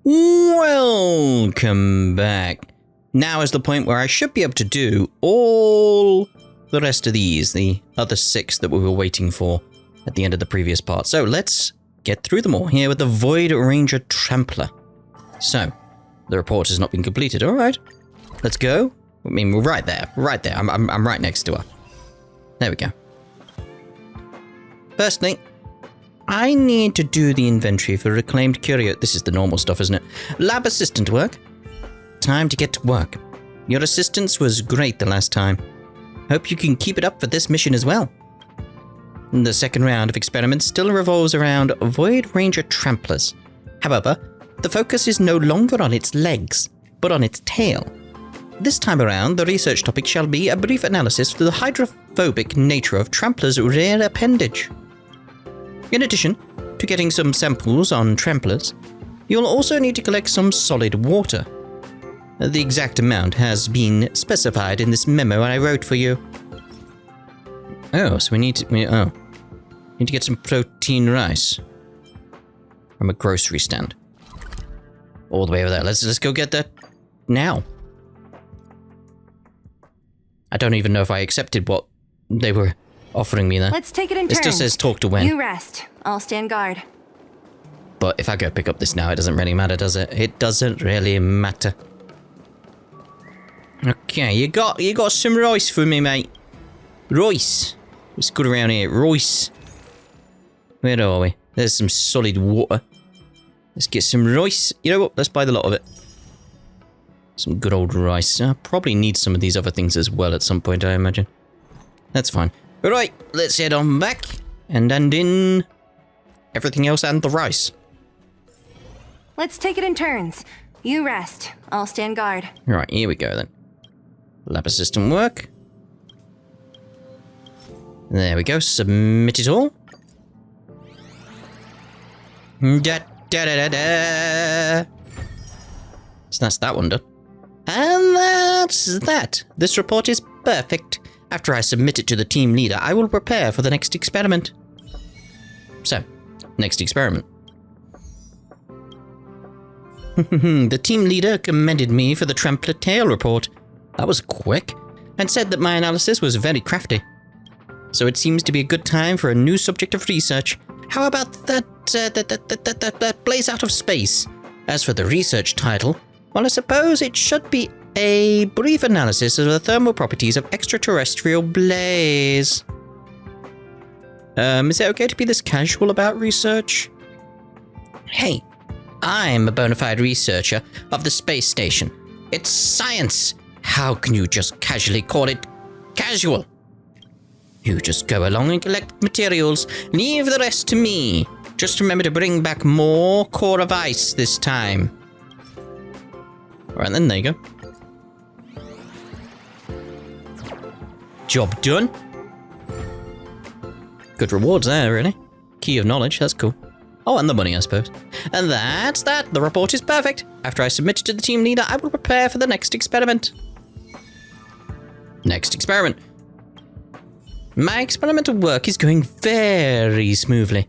Welcome back. Now is the point where I should be able to do all the rest of these, the other 6 that we were waiting for at the end of the previous part. So let's get through them all here with the Void Ranger Trampler. So, the report has not been completed. All right, let's go. I mean, we're right there. I'm right next to her. There we go. Firstly, I need to do the inventory for reclaimed curio. This is the normal stuff, isn't it? Lab assistant work. Time to get to work. Your assistance was great the last time. Hope you can keep it up for this mission as well. The second round of experiments still revolves around Void Ranger Tramplers. However, the focus is no longer on its legs, but on its tail. This time around, the research topic shall be a brief analysis of the hydrophobic nature of Trampler's rear appendage. In addition to getting some samples on Tramplers, you'll also need to collect some solid water. The exact amount has been specified in this memo I wrote for you. Oh, so we need to get some protein rice from a grocery stand. All the way over there. Let's go get that now. I don't even know if I accepted what they were offering me there. Let's take it in turns. It still says talk to Wen. You rest. I'll stand guard. But if I go pick up this now, it doesn't really matter, does it? It doesn't really matter. Okay, you got some rice for me, mate. Rice. Let's go around here. Rice. Where are we? There's some solid water. Let's get some rice. You know what? Let's buy the lot of it. Some good old rice. I probably need some of these other things as well at some point, I imagine. That's fine. Alright, let's head on back and hand in everything else and the rice. Let's take it in turns. You rest. I'll stand guard. Alright, here we go then. Lab assistant work. There we go. Submit it all. Da da da da da. So that's that one done. And that's that. This report is perfect. After I submit it to the team leader, I will prepare for the next experiment. So, next experiment. The team leader commended me for the Trampler tail report. That was quick, and said that my analysis was very crafty. So it seems to be a good time for a new subject of research. How about that blaze out of space? As for the research title, well, I suppose it should be a brief analysis of the thermal properties of extraterrestrial blaze. Is it okay to be this casual about research? Hey, I'm a bona fide researcher of the space station. It's science. How can you just casually call it casual? You just go along and collect materials. Leave the rest to me. Just remember to bring back more core of ice this time. Alright then, there you go. Job done. Good rewards there, really. Key of knowledge, that's cool. Oh, and the money, I suppose. And that's that. The report is perfect. After I submit it to the team leader, I will prepare for the next experiment. Next experiment. My experimental work is going very smoothly.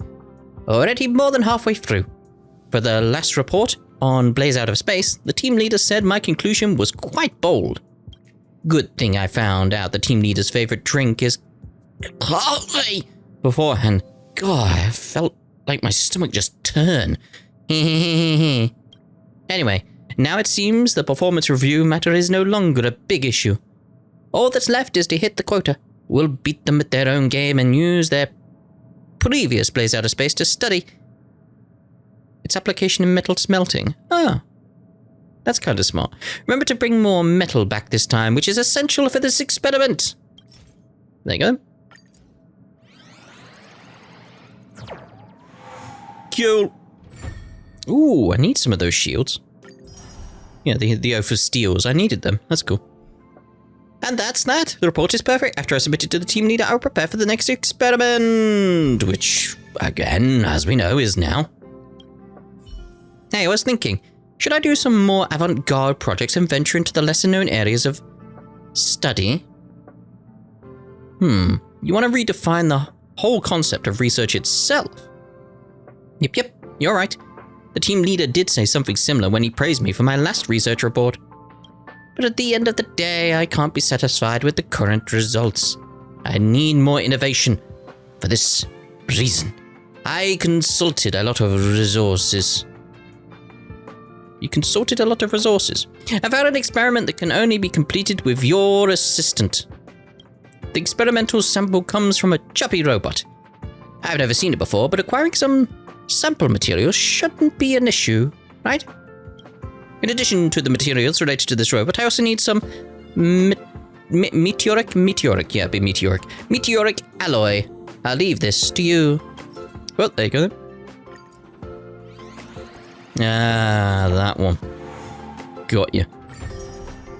Already more than halfway through. For the last report on Blaze Out of Space, the team leader said my conclusion was quite bold. Good thing I found out the team leader's favorite drink is coffee beforehand. God, I felt like my stomach just turn. Anyway, now it seems the performance review matter is no longer a big issue. All that's left is to hit the quota. We'll beat them at their own game and use their previous Blaze Out of Space to study its application in metal smelting. Ah, that's kind of smart. Remember to bring more metal back this time, which is essential for this experiment. There you go. Cool. Ooh, I need some of those shields. Yeah, the Oath of Steels. I needed them. That's cool. And that's that. The report is perfect. After I submit it to the team leader, I'll prepare for the next experiment. Which, again, as we know, is now. Hey, I was thinking, should I do some more avant-garde projects and venture into the lesser-known areas of study? You want to redefine the whole concept of research itself? Yep, you're right. The team leader did say something similar when he praised me for my last research report. But at the end of the day, I can't be satisfied with the current results. I need more innovation. For this reason, I consulted a lot of resources. You consulted a lot of resources. I found an experiment that can only be completed with your assistant. The experimental sample comes from a chubby robot. I've never seen it before, but acquiring some sample materials shouldn't be an issue, right? In addition to the materials related to this robot, I also need some meteoric alloy. I'll leave this to you. Well, there you go then. Ah, that one. Got you.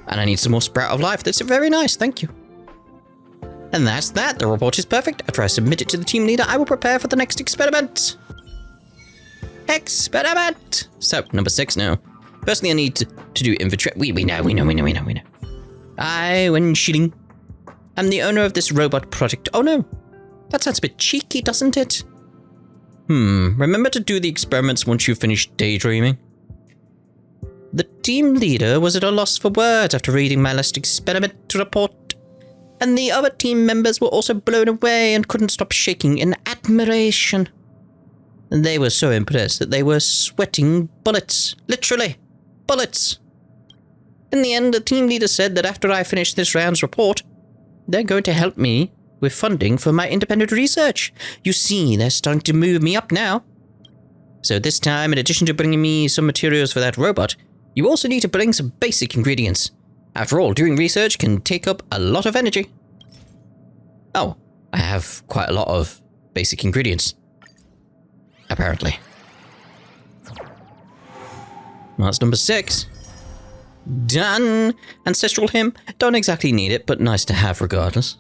And I need some more Sprout of Life. That's very nice, thank you. And that's that. The report is perfect. After I submit it to the team leader, I will prepare for the next experiment. Experiment! So, number 6 now. Firstly, I need to do inventory. We know. I, Wen Shiling, am the owner of this robot project. Oh no, that sounds a bit cheeky, doesn't it? Remember to do the experiments once you've finished daydreaming. The team leader was at a loss for words after reading my last experiment report, and the other team members were also blown away and couldn't stop shaking in admiration. And they were so impressed that they were sweating bullets. Literally, bullets. In the end, the team leader said that after I finish this round's report, they're going to help me with funding for my independent research. You see, they're starting to move me up now. So this time, in addition to bringing me some materials for that robot, you also need to bring some basic ingredients. After all, doing research can take up a lot of energy. Oh, I have quite a lot of basic ingredients. Apparently. Well, that's number 6. Done! Ancestral Hymn. Don't exactly need it, but nice to have regardless.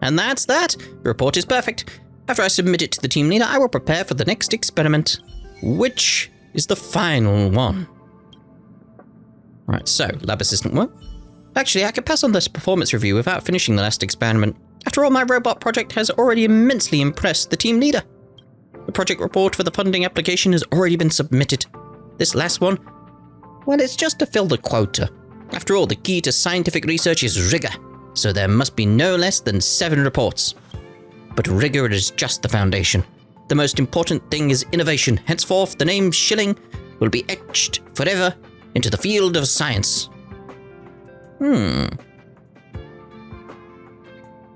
And that's that. The report is perfect. After I submit it to the team leader, I will prepare for the next experiment, which is the final one. Right, so, lab assistant work. Actually, I could pass on this performance review without finishing the last experiment. After all, my robot project has already immensely impressed the team leader. The project report for the funding application has already been submitted. This last one, well, it's just to fill the quota. After all, the key to scientific research is rigor, so there must be no less than 7 reports. But rigor is just the foundation. The most important thing is innovation. Henceforth, the name Shiling will be etched forever into the field of science.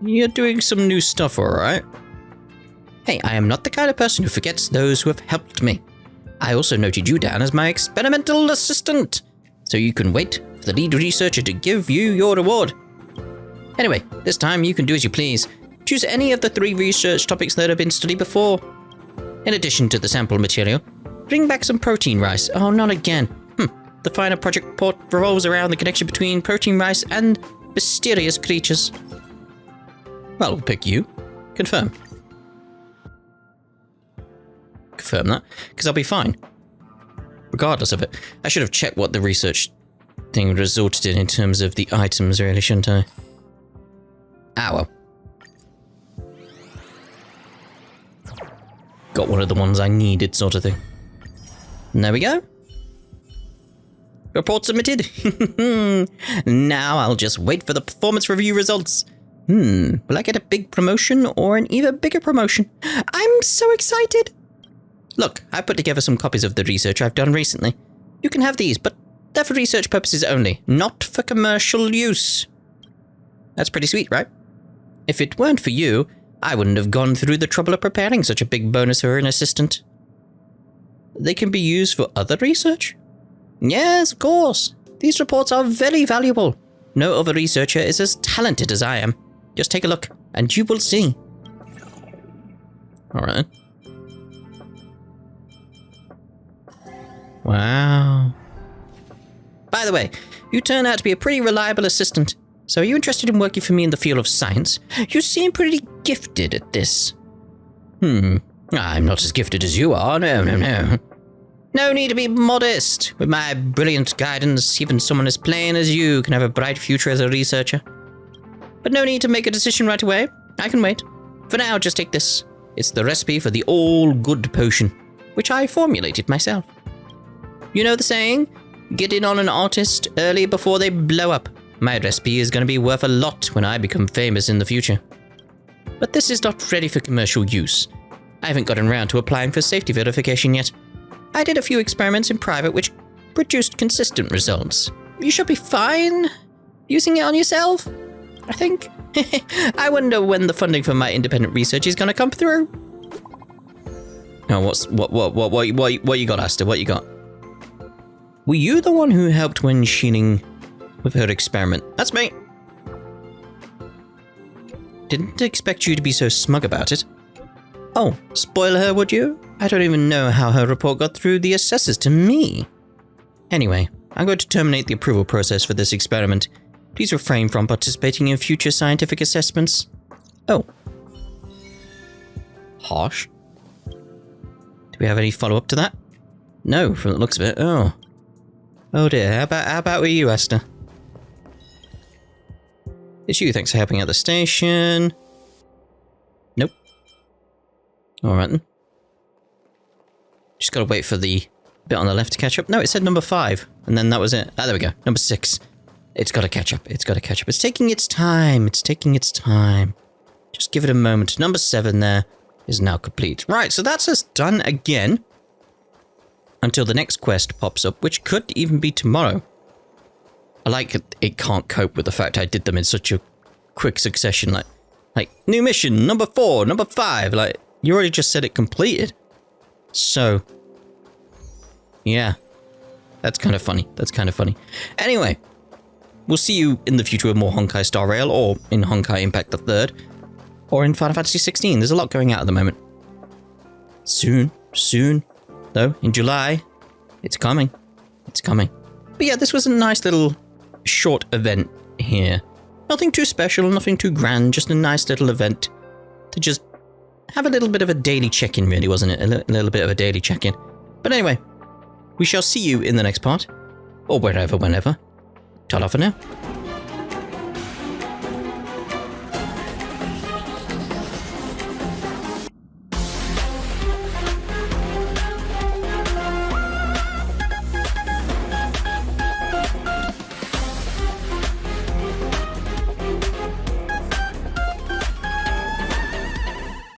You're doing some new stuff, alright? Hey, I am not the kind of person who forgets those who have helped me. I also noted you down as my experimental assistant, so you can wait for the lead researcher to give you your reward. Anyway, this time you can do as you please. Choose any of the 3 research topics that have been studied before. In addition to the sample material, bring back some protein rice. Oh, not again. The final project report revolves around the connection between protein rice and mysterious creatures. Well, we'll pick you. Confirm. Confirm that, because I'll be fine. Regardless of it. I should have checked what the research thing resulted in terms of the items, really, shouldn't I? Ah, well. Got one of the ones I needed, sort of thing. And there we go. Report submitted. Now I'll just wait for the performance review results. Will I get a big promotion or an even bigger promotion? I'm so excited. Look, I put together some copies of the research I've done recently. You can have these, but they're for research purposes only, not for commercial use. That's pretty sweet, right? If it weren't for you, I wouldn't have gone through the trouble of preparing such a big bonus for an assistant. They can be used for other research? Yes, of course. These reports are very valuable. No other researcher is as talented as I am. Just take a look, and you will see. Alright. Wow. By the way, you turn out to be a pretty reliable assistant. So are you interested in working for me in the field of science? You seem pretty gifted at this. I'm not as gifted as you are, no. No need to be modest. With my brilliant guidance, even someone as plain as you can have a bright future as a researcher. But no need to make a decision right away. I can wait. For now, just take this. It's the recipe for the all-good potion. which I formulated myself. You know the saying? Get in on an artist early before they blow up. My recipe is going to be worth a lot when I become famous in the future. But this is not ready for commercial use. I haven't gotten around to applying for safety verification yet. I did a few experiments in private which produced consistent results. You should be fine using it on yourself, I think. I wonder when the funding for my independent research is going to come through. Oh, what you got, Asta? What you got? Were you the one who helped Wen Shiling with her experiment? That's me. Didn't expect you to be so smug about it. Oh, spoil her, would you? I don't even know how her report got through the assessors to me. Anyway, I'm going to terminate the approval process for this experiment. Please refrain from participating in future scientific assessments. Oh. Harsh. Do we have any follow-up to that? No, from the looks of it. Oh. Oh dear, how about with you, Asta? It's you, thanks for helping out the station. Nope. Alright then. Just gotta wait for the bit on the left to catch up. No, it said number 5, and then that was it. Ah, there we go. Number 6. It's gotta catch up. It's gotta catch up. It's taking its time. It's taking its time. Just give it a moment. Number 7 there is now complete. Right, so that's us done again. Until the next quest pops up, which could even be tomorrow. I like it can't cope with the fact I did them in such a quick succession. Like new mission, number 4, number 5. Like, you already just said it completed. So, yeah. That's kind of funny. That's kind of funny. Anyway, we'll see you in the future with more Honkai Star Rail, or in Honkai Impact the 3rd, or in Final Fantasy 16. There's a lot going out at the moment. Soon. Though, in July, it's coming. It's coming. But yeah, this was a nice little short event here. Nothing too special, nothing too grand, just a nice little event to just have a little bit of a daily check-in, really, wasn't it? A little bit of a daily check-in. But anyway, we shall see you in the next part, or wherever, whenever. Ta-da for now.